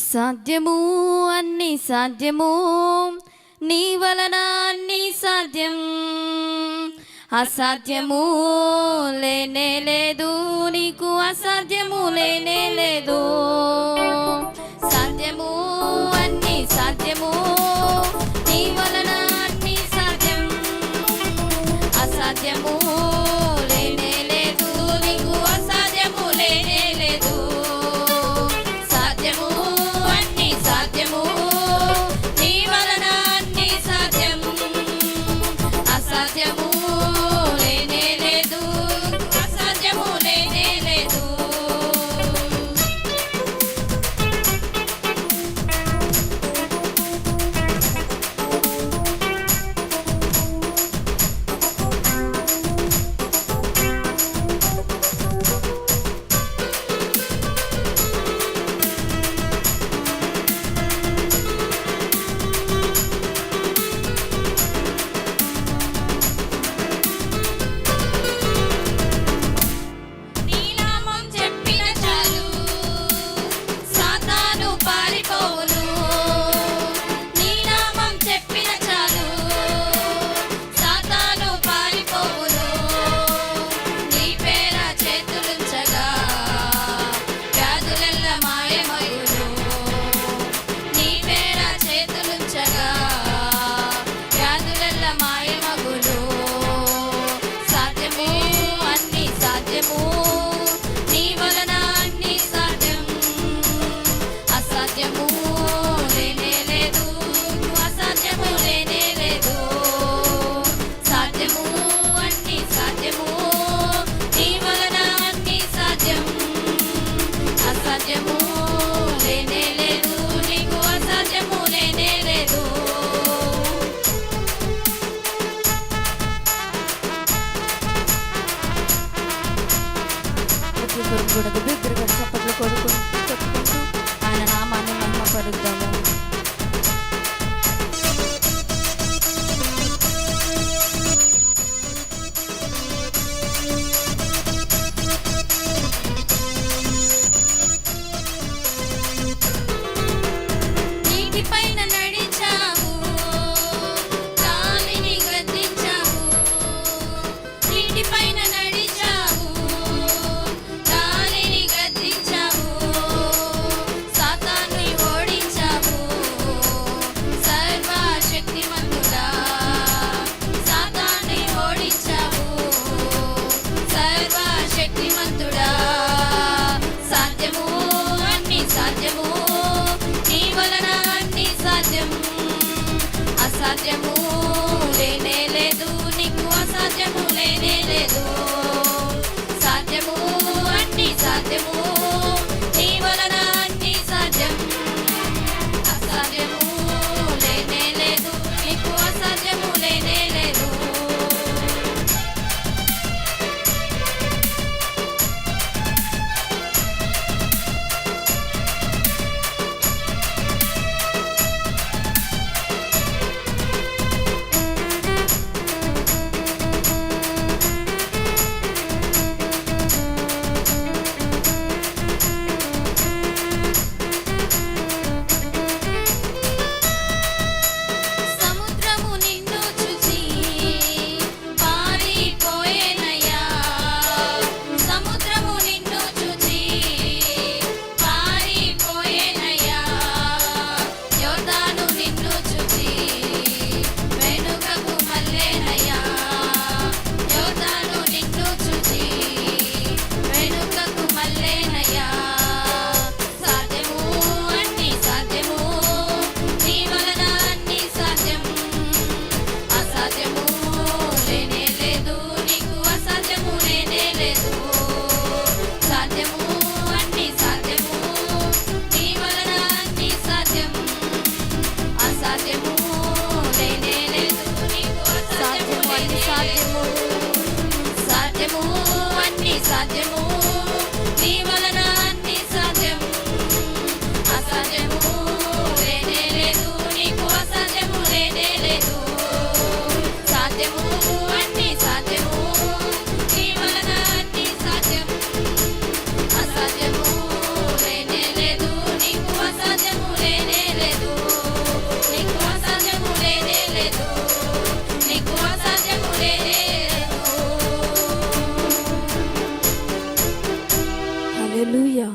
సాధ్యము అన్ని సాధ్యము నీ వలన అన్ని సాధ్యం అసాధ్యము లేనే లేదు నీకు అసాధ్యము లేనే లేదు సాధ్యము అన్ని సాధ్యము నీ వలన అన్ని సాధ్యం అసాధ్యము లేనే లేదు నీకు అసాధ్యము లేనే లేదు సాధ్యము అన్ని సాధ్యము నీ వలన అన్ని సాధ్యం అసాధ్యము లేనే లేదు అసాధ్యము లేనే లేదు కూడా బిగ్గరగా చప్పట్లు కొట్టుకుంటూ ఆయన నామాన్ని మహిమ పరుద్దాము. అసాధ్యము లేనే లేదు నీకు అసాధ్యము లేనే లేదు సాధ్యము అన్ని సాధ్యము నీ వలన అన్ని సాధ్యం అసాధ్యము లేనే లేదు నీకు అసాధ్యము లేనే లేదు హల్లెలూయా.